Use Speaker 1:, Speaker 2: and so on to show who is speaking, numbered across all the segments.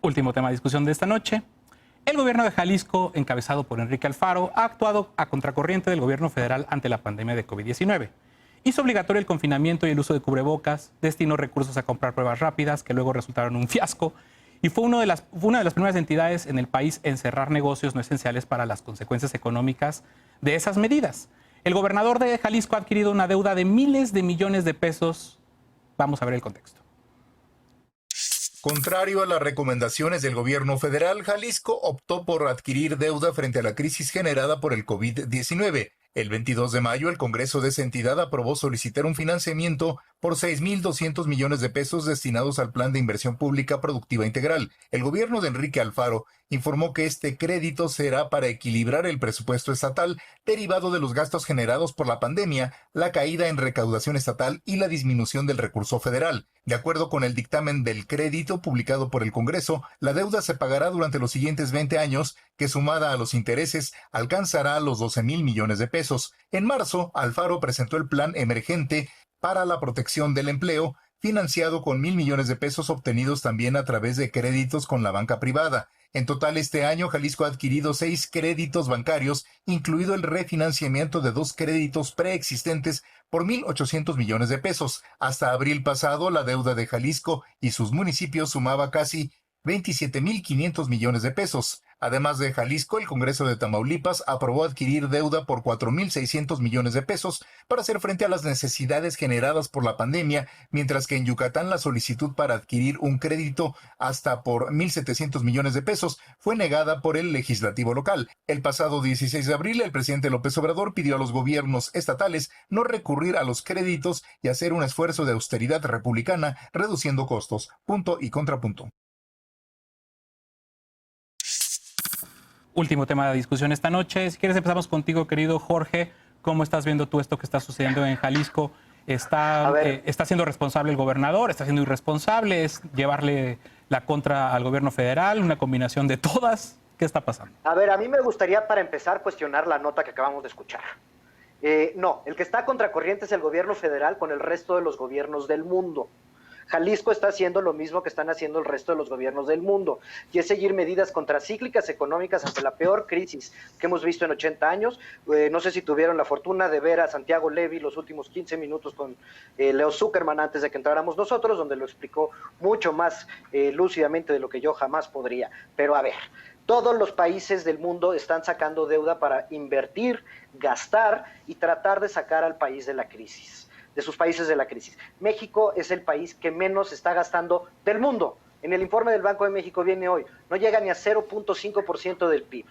Speaker 1: Último tema de discusión de esta noche. El gobierno de Jalisco, encabezado por Enrique Alfaro, ha actuado a contracorriente del gobierno federal ante la pandemia de COVID-19. Hizo obligatorio el confinamiento y el uso de cubrebocas, destinó recursos a comprar pruebas rápidas que luego resultaron un fiasco y fue una de las primeras entidades en el país en cerrar negocios no esenciales para las consecuencias económicas de esas medidas. El gobernador de Jalisco ha adquirido una deuda de miles de millones de pesos. Vamos a ver el contexto.
Speaker 2: Contrario a las recomendaciones del gobierno federal, Jalisco optó por adquirir deuda frente a la crisis generada por el COVID-19. El 22 de mayo, el Congreso de esa entidad aprobó solicitar un financiamiento por 6.200 millones de pesos destinados al Plan de Inversión Pública Productiva Integral. El gobierno de Enrique Alfaro informó que este crédito será para equilibrar el presupuesto estatal derivado de los gastos generados por la pandemia, la caída en recaudación estatal y la disminución del recurso federal. De acuerdo con el dictamen del crédito publicado por el Congreso, la deuda se pagará durante los siguientes 20 años, que sumada a los intereses alcanzará los 12.000 millones de pesos. En marzo, Alfaro presentó el Plan Emergente para la Protección del Empleo, financiado con 1.000 millones de pesos obtenidos también a través de créditos con la banca privada. En total, este año, Jalisco ha adquirido 6 créditos bancarios, incluido el refinanciamiento de 2 créditos preexistentes por 1.800 millones de pesos. Hasta abril pasado, la deuda de Jalisco y sus municipios sumaba casi 27.500 millones de pesos. Además de Jalisco, el Congreso de Tamaulipas aprobó adquirir deuda por 4.600 millones de pesos para hacer frente a las necesidades generadas por la pandemia, mientras que en Yucatán la solicitud para adquirir un crédito hasta por 1.700 millones de pesos fue negada por el legislativo local. El pasado 16 de abril, el presidente López Obrador pidió a los gobiernos estatales no recurrir a los créditos y hacer un esfuerzo de austeridad republicana, reduciendo costos. Punto y contrapunto.
Speaker 1: Último tema de discusión esta noche. Si quieres empezamos contigo, querido Jorge. ¿Cómo estás viendo tú esto que está sucediendo en Jalisco? ¿Está siendo responsable el gobernador? ¿Está siendo irresponsable? ¿Es llevarle la contra al gobierno federal? ¿Una combinación de todas? ¿Qué está pasando?
Speaker 3: A ver, a mí me gustaría para empezar cuestionar la nota que acabamos de escuchar. No, el que está a contracorriente es el gobierno federal con el resto de los gobiernos del mundo. Jalisco está haciendo lo mismo que están haciendo el resto de los gobiernos del mundo, y es seguir medidas contracíclicas económicas ante la peor crisis que hemos visto en 80 años. No sé si tuvieron la fortuna de ver a Santiago Levy los últimos 15 minutos con Leo Zuckerman antes de que entráramos nosotros, donde lo explicó mucho más lúcidamente de lo que yo jamás podría. Pero a ver, todos los países del mundo están sacando deuda para invertir, gastar y tratar de sacar al país de la crisis, de sus países de la crisis. México es el país que menos está gastando del mundo. En el informe del Banco de México viene hoy, no llega ni a 0.5% del PIB.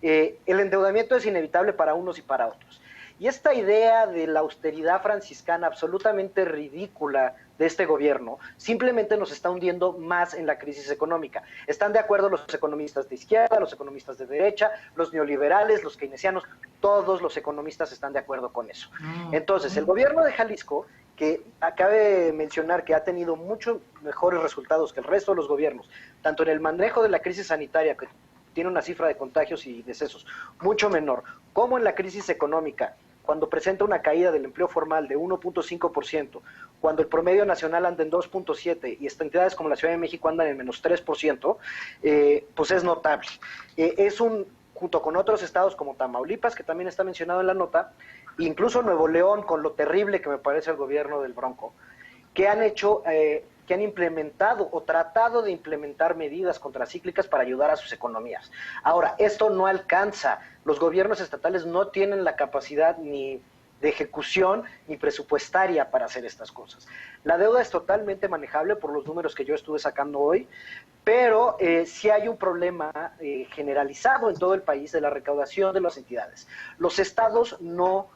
Speaker 3: El endeudamiento es inevitable para unos y para otros. Y esta idea de la austeridad franciscana absolutamente ridícula de este gobierno simplemente nos está hundiendo más en la crisis económica. Están de acuerdo los economistas de izquierda, los economistas de derecha, los neoliberales, los keynesianos, todos los economistas están de acuerdo con eso. Entonces, el gobierno de Jalisco, que acabe de mencionar que ha tenido muchos mejores resultados que el resto de los gobiernos, tanto en el manejo de la crisis sanitaria, que tiene una cifra de contagios y decesos mucho menor, como en la crisis económica, cuando presenta una caída del empleo formal de 1.5%, cuando el promedio nacional anda en 2.7% y entidades como la Ciudad de México andan en menos 3%, pues es notable. Junto con otros estados como Tamaulipas, que también está mencionado en la nota, incluso Nuevo León, con lo terrible que me parece el gobierno del Bronco, que han implementado o tratado de implementar medidas contracíclicas para ayudar a sus economías. Ahora, esto no alcanza. Los gobiernos estatales no tienen la capacidad ni de ejecución ni presupuestaria para hacer estas cosas. La deuda es totalmente manejable por los números que yo estuve sacando hoy, pero sí hay un problema generalizado en todo el país de la recaudación de las entidades. Los estados no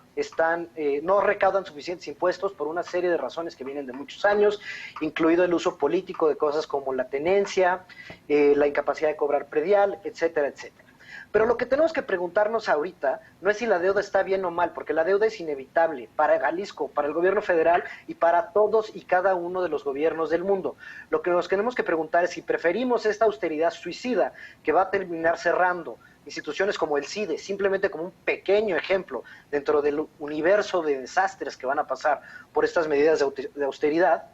Speaker 3: recaudan suficientes impuestos por una serie de razones que vienen de muchos años, incluido el uso político de cosas como la tenencia, la incapacidad de cobrar predial, etcétera, etcétera. Pero lo que tenemos que preguntarnos ahorita no es si la deuda está bien o mal, porque la deuda es inevitable para Jalisco, para el gobierno federal y para todos y cada uno de los gobiernos del mundo. Lo que nos tenemos que preguntar es si preferimos esta austeridad suicida que va a terminar cerrando instituciones como el CIDE, simplemente como un pequeño ejemplo dentro del universo de desastres que van a pasar por estas medidas de austeridad,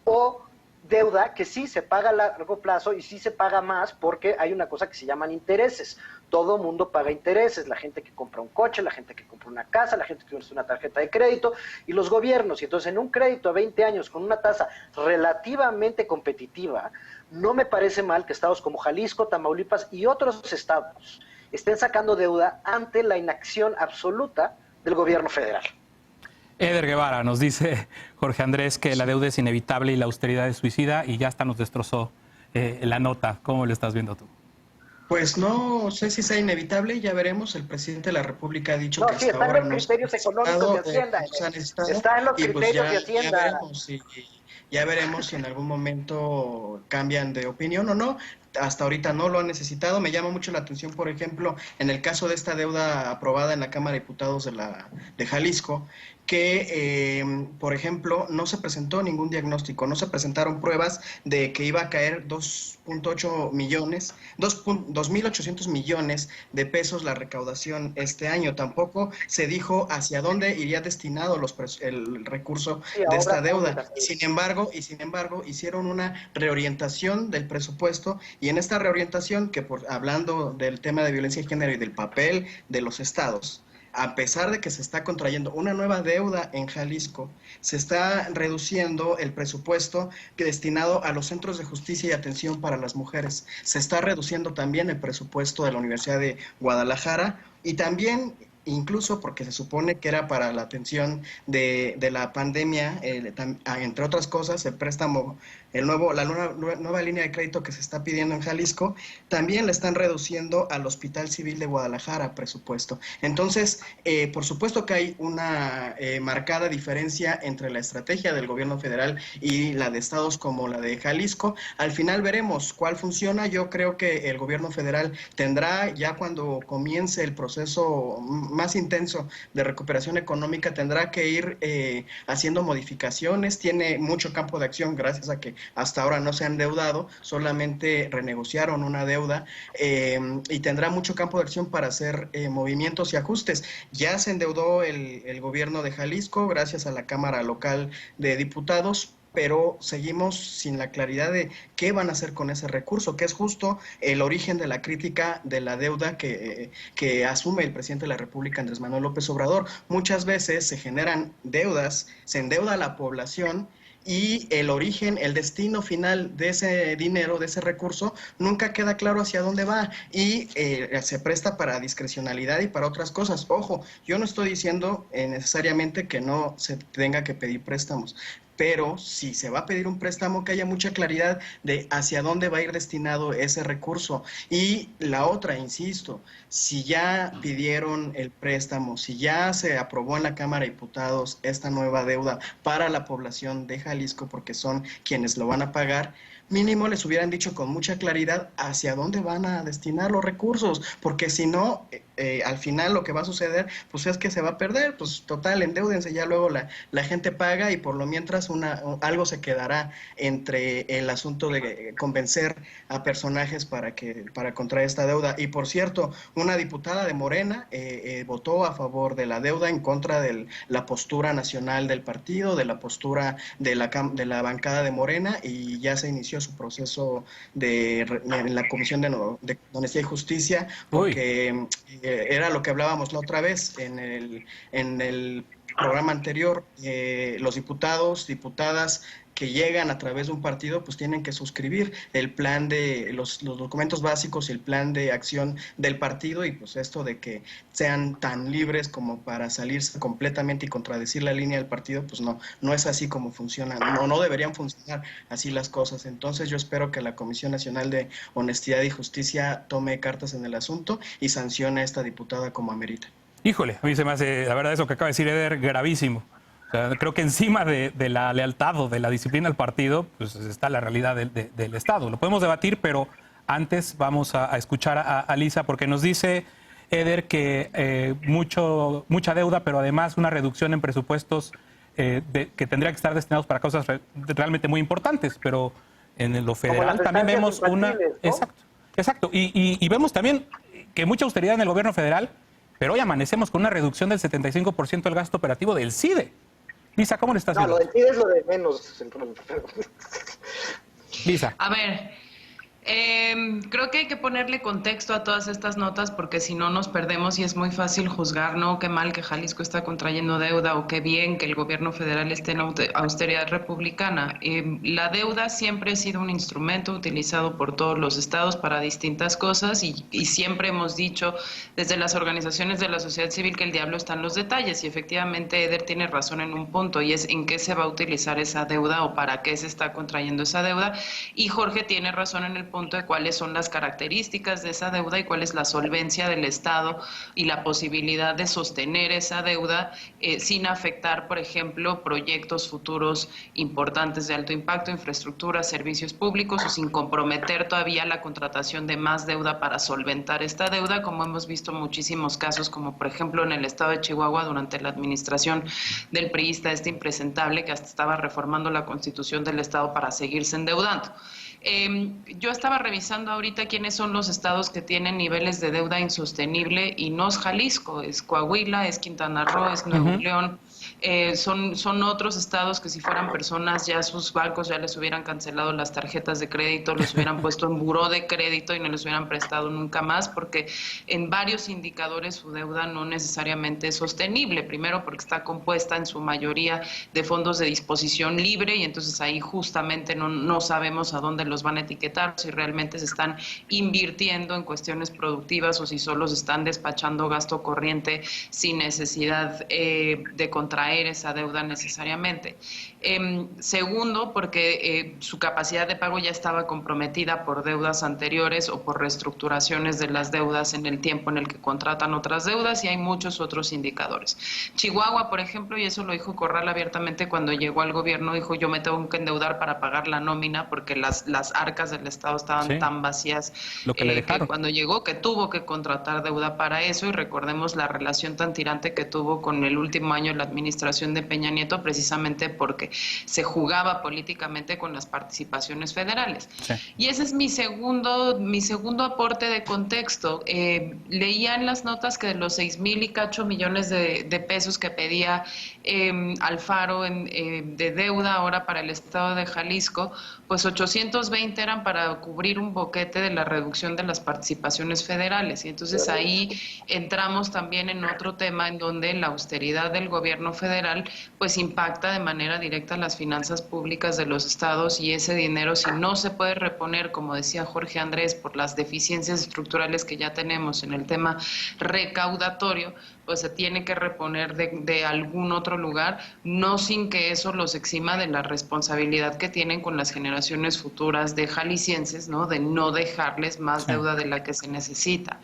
Speaker 3: o deuda que sí se paga a largo plazo y sí se paga más porque hay una cosa que se llaman intereses. Todo mundo paga intereses, la gente que compra un coche, la gente que compra una casa, la gente que usa una tarjeta de crédito y los gobiernos. Y entonces en un crédito a 20 años con una tasa relativamente competitiva, no me parece mal que estados como Jalisco, Tamaulipas y otros estados estén sacando deuda ante la inacción absoluta del gobierno federal.
Speaker 1: Eder Guevara, nos dice Jorge Andrés que la deuda es inevitable y la austeridad es suicida, y ya hasta nos destrozó la nota. ¿Cómo lo estás viendo tú?
Speaker 4: Pues no sé si sea inevitable, ya veremos. El presidente de la República ha dicho que
Speaker 3: Sí,
Speaker 4: hasta ahora
Speaker 3: están los criterios económicos de Hacienda. Está en los criterios de Hacienda.
Speaker 4: Ya veremos si en algún momento cambian de opinión o no. Hasta ahorita no lo han necesitado. Me llama mucho la atención, por ejemplo, en el caso de esta deuda aprobada en la Cámara de Diputados de Jalisco, que, por ejemplo, no se presentó ningún diagnóstico, no se presentaron pruebas de que iba a caer 2.8 millones, 2.800 millones de pesos la recaudación este año. Tampoco se dijo hacia dónde iría destinado el recurso de esta deuda. Sin embargo, hicieron una reorientación del presupuesto, y en esta reorientación, hablando del tema de violencia de género y del papel de los estados, a pesar de que se está contrayendo una nueva deuda en Jalisco, se está reduciendo el presupuesto destinado a los centros de justicia y atención para las mujeres. Se está reduciendo también el presupuesto de la Universidad de Guadalajara, y también, incluso porque se supone que era para la atención de la pandemia, entre otras cosas, el préstamo, la nueva línea de crédito que se está pidiendo en Jalisco, también le están reduciendo al Hospital Civil de Guadalajara presupuesto. Entonces, por supuesto que hay una marcada diferencia entre la estrategia del gobierno federal y la de estados como la de Jalisco. Al final veremos cuál funciona. Yo creo que el gobierno federal tendrá, ya cuando comience el proceso más intenso de recuperación económica, tendrá que ir haciendo modificaciones. Tiene mucho campo de acción gracias a que hasta ahora no se han endeudado, solamente renegociaron una deuda, y tendrá mucho campo de acción para hacer movimientos y ajustes. Ya se endeudó el gobierno de Jalisco gracias a la Cámara Local de Diputados, pero seguimos sin la claridad de qué van a hacer con ese recurso, que es justo el origen de la crítica de la deuda que asume el presidente de la República, Andrés Manuel López Obrador. Muchas veces se generan deudas, se endeuda a la población, y el origen, el destino final de ese dinero, de ese recurso, nunca queda claro hacia dónde va, y se presta para discrecionalidad y para otras cosas. Ojo, yo no estoy diciendo necesariamente que no se tenga que pedir préstamos, pero si se va a pedir un préstamo, que haya mucha claridad de hacia dónde va a ir destinado ese recurso. Y la otra, insisto, si ya pidieron el préstamo, si ya se aprobó en la Cámara de Diputados esta nueva deuda para la población de Jalisco, porque son quienes lo van a pagar, mínimo les hubieran dicho con mucha claridad hacia dónde van a destinar los recursos, porque si no, al final lo que va a suceder pues es que se va a perder. Pues total, endeúdense, ya luego la gente paga, y por lo mientras algo se quedará entre el asunto de convencer a personajes para contraer esta deuda. Y por cierto, una diputada de Morena votó a favor de la deuda, en contra de la postura nacional del partido, de la postura de la bancada de Morena, y ya se inició su proceso en la Comisión de Honestidad y Justicia, porque era lo que hablábamos la otra vez en el programa anterior. Los diputados, diputadas que llegan a través de un partido, pues tienen que suscribir el plan de los documentos básicos y el plan de acción del partido, y pues esto de que sean tan libres como para salirse completamente y contradecir la línea del partido, pues no es así como funciona, no deberían funcionar así las cosas. Entonces yo espero que la Comisión Nacional de Honestidad y Justicia tome cartas en el asunto y sancione a esta diputada como amerita.
Speaker 1: Híjole, a mí se me hace, la verdad, eso que acaba de decir Eder, gravísimo. O sea, creo que encima de la lealtad o de la disciplina del partido, pues está la realidad del Estado. Lo podemos debatir, pero antes vamos a escuchar a Lisa, porque nos dice Eder que mucha deuda, pero además una reducción en presupuestos que tendría que estar destinados para cosas realmente muy importantes, pero en lo federal también vemos una... ¿no? Exacto. Y vemos también que mucha austeridad en el gobierno federal, pero hoy amanecemos con una reducción del 75% del gasto operativo del CIDE. Lisa, ¿cómo le estás
Speaker 3: No,
Speaker 1: viendo?
Speaker 3: lo del PIB es lo de menos.
Speaker 1: Lisa.
Speaker 5: A ver, creo que hay que ponerle contexto a todas estas notas porque si no nos perdemos y es muy fácil juzgar, ¿no? Qué mal que Jalisco está contrayendo deuda o qué bien que el gobierno federal esté en austeridad republicana. La deuda siempre ha sido un instrumento utilizado por todos los estados para distintas cosas y siempre hemos dicho desde las organizaciones de la sociedad civil que el diablo está en los detalles y efectivamente Eder tiene razón en un punto y es en qué se va a utilizar esa deuda o para qué se está contrayendo esa deuda y Jorge tiene razón en el punto de cuáles son las características de esa deuda y cuál es la solvencia del Estado y la posibilidad de sostener esa deuda sin afectar, por ejemplo, proyectos futuros importantes de alto impacto, infraestructura, servicios públicos o sin comprometer todavía la contratación de más deuda para solventar esta deuda, como hemos visto muchísimos casos, como por ejemplo en el estado de Chihuahua durante la administración del priista impresentable que hasta estaba reformando la constitución del estado para seguirse endeudando. Yo estaba revisando ahorita quiénes son los estados que tienen niveles de deuda insostenible y no es Jalisco, es Coahuila, es Quintana Roo, es Nuevo León. Son otros estados que si fueran personas ya sus bancos ya les hubieran cancelado las tarjetas de crédito, los hubieran puesto en buró de crédito y no les hubieran prestado nunca más porque en varios indicadores su deuda no necesariamente es sostenible. Primero porque está compuesta en su mayoría de fondos de disposición libre y entonces ahí justamente no sabemos a dónde los van a etiquetar, si realmente se están invirtiendo en cuestiones productivas o si solo se están despachando gasto corriente sin necesidad de contraer esa deuda necesariamente. Segundo, porque su capacidad de pago ya estaba comprometida por deudas anteriores o por reestructuraciones de las deudas en el tiempo en el que contratan otras deudas y hay muchos otros indicadores. Chihuahua, por ejemplo, y eso lo dijo Corral abiertamente cuando llegó al gobierno, dijo yo me tengo que endeudar para pagar la nómina porque las arcas del Estado estaban tan vacías que cuando llegó que tuvo que contratar deuda para eso y recordemos la relación tan tirante que tuvo con el último año de la administración de Peña Nieto precisamente porque se jugaba políticamente con las participaciones federales. Sí. Y ese es mi segundo aporte de contexto. Leía en las notas que de los 6,000 y cacho millones de pesos que pedía Alfaro de deuda ahora para el estado de Jalisco, pues 820 eran para cubrir un boquete de la reducción de las participaciones federales. Y entonces ahí entramos también en otro tema en donde la austeridad del gobierno federal pues impacta de manera directa las finanzas públicas de los estados y ese dinero si no se puede reponer, como decía Jorge Andrés, por las deficiencias estructurales que ya tenemos en el tema recaudatorio, pues se tiene que reponer de algún otro lugar, no sin que eso los exima de la responsabilidad que tienen con las generaciones futuras de jaliscienses, ¿no? De no dejarles más deuda de la que se necesita.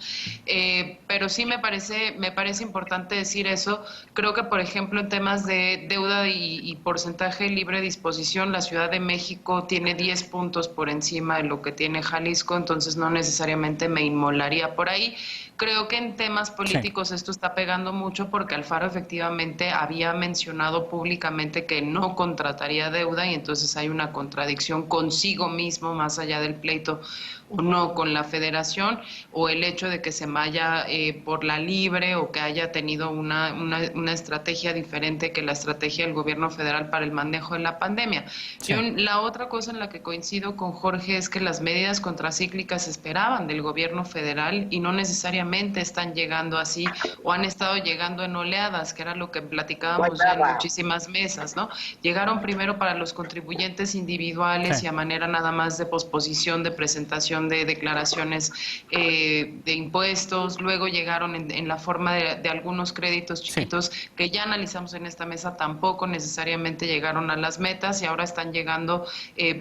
Speaker 5: Pero sí me parece importante decir eso. Creo que, por ejemplo, en temas de deuda y porcentaje de libre disposición, la Ciudad de México tiene 10 puntos por encima de lo que tiene Jalisco, entonces no necesariamente me inmolaría por ahí. Creo que en temas políticos esto está pegando mucho porque Alfaro efectivamente había mencionado públicamente que no contrataría deuda y entonces hay una contradicción consigo mismo más allá del pleito o no con la federación o el hecho de que se vaya por la libre o que haya tenido una estrategia diferente que la estrategia del gobierno federal para el manejo de la pandemia. Sí. La otra cosa en la que coincido con Jorge es que las medidas contracíclicas se esperaban del gobierno federal y no necesariamente están llegando así o han estado llegando en oleadas, que era lo que platicábamos ya en muchísimas mesas, ¿no? Llegaron primero para los contribuyentes individuales y a manera nada más de posposición de presentación de declaraciones de impuestos, luego llegaron en la forma de algunos créditos chiquitos que ya analizamos en esta mesa, tampoco necesariamente llegaron a las metas y ahora están llegando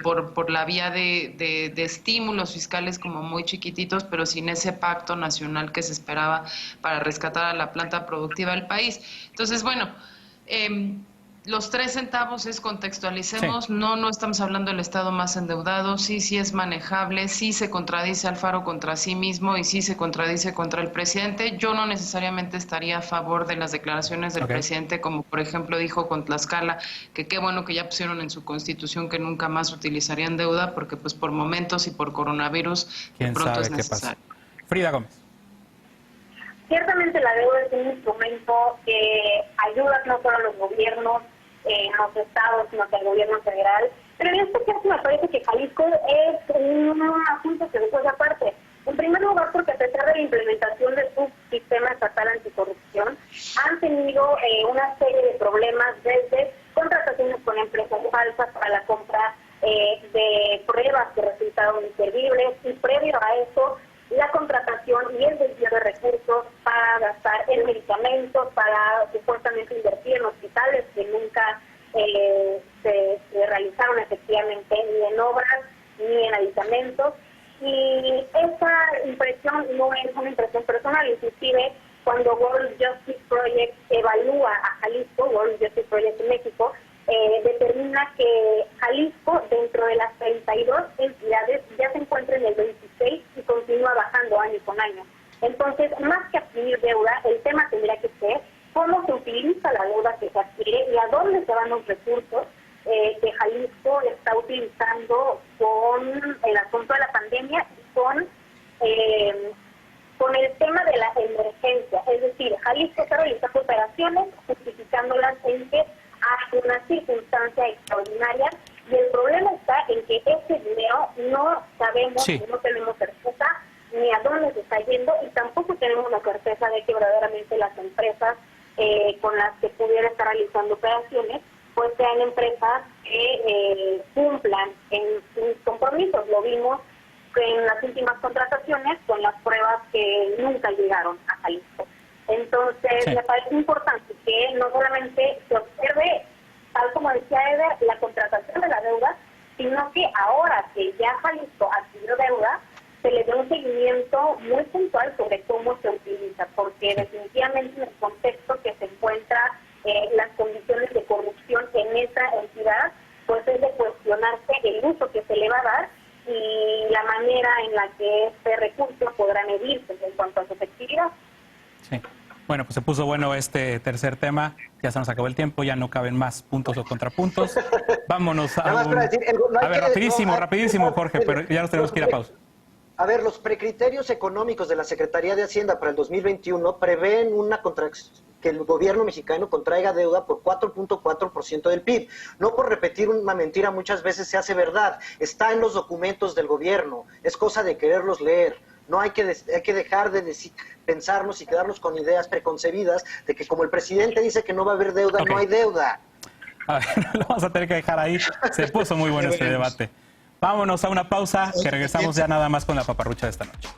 Speaker 5: por la vía de estímulos fiscales como muy chiquititos, pero sin ese pacto nacional que se esperaba para rescatar a la planta productiva del país. Entonces, bueno, los 3 centavos es contextualicemos, no estamos hablando del Estado más endeudado, sí es manejable, sí se contradice Alfaro contra sí mismo y sí se contradice contra el presidente. Yo no necesariamente estaría a favor de las declaraciones del presidente, como por ejemplo dijo con Tlaxcala, que qué bueno que ya pusieron en su constitución que nunca más utilizarían deuda, porque pues por momentos y por coronavirus de pronto es necesario.
Speaker 1: Frida Gómez.
Speaker 6: Ciertamente la deuda es un instrumento que ayuda no solo a los gobiernos en los estados, sino que al gobierno federal. Pero en este caso me parece que Jalisco es un asunto que después aparte. En primer lugar, porque a pesar de la implementación de su sistema estatal anticorrupción, han tenido una serie de problemas desde contrataciones con empresas falsas para la compra de pruebas que resultaron inservibles, y previo a eso, la contratación y el desvío de recursos para gastar en medicamentos, para supuestamente invertir en hospitales que nunca se realizaron efectivamente ni en obras ni en aditamentos. Y esa impresión no es una impresión personal, inclusive cuando World Justice Project evalúa a Jalisco, World Justice Project en México, determina que Jalisco, dentro de las 32 entidades, ya se encuentra en el 26 y continúa bajando año con año. Entonces, más que adquirir deuda, el tema tendría que ser cómo se utiliza la deuda que se adquiere y a dónde se van los recursos que Jalisco está utilizando con el asunto de la pandemia y con el tema de la emergencia. Es decir, Jalisco está realizando operaciones justificándolas en que hay una circunstancia extraordinaria, y el problema está en que ese dinero no sabemos, no tenemos certeza ni a dónde se está yendo, y tampoco tenemos la certeza de que verdaderamente las empresas con las que pudiera estar realizando operaciones pues sean empresas que cumplan en sus compromisos. Lo vimos en las últimas contrataciones con las pruebas que nunca llegaron a Jalisco. Entonces, me parece importante que no solamente se observe, tal como decía Eder, la contratación de la deuda, sino que ahora que ya Jalisco adquirió deuda, se le dé un seguimiento muy puntual sobre cómo se utiliza, porque definitivamente en el contexto que se encuentra las condiciones de corrupción en esa entidad, pues es de cuestionarse el uso que se le va a dar y la manera en la que este recurso podrá medirse en cuanto a su efectividad.
Speaker 1: Sí. Bueno, pues se puso bueno este tercer tema. Ya se nos acabó el tiempo, ya no caben más puntos o contrapuntos. Vámonos a un... A ver, rapidísimo, Jorge, pero ya nos tenemos que ir a pausa.
Speaker 3: A ver, los precriterios económicos de la Secretaría de Hacienda para el 2021 prevén que el gobierno mexicano contraiga deuda por 4.4% del PIB. No por repetir una mentira, muchas veces se hace verdad. Está en los documentos del gobierno. Es cosa de quererlos leer. No hay que dejar de pensarnos y quedarnos con ideas preconcebidas de que como el presidente dice que no va a haber deuda, no hay deuda.
Speaker 1: A ver, lo vamos a tener que dejar ahí. Se puso muy bueno este debate. Vámonos a una pausa, que regresamos ya nada más con la paparrucha de esta noche.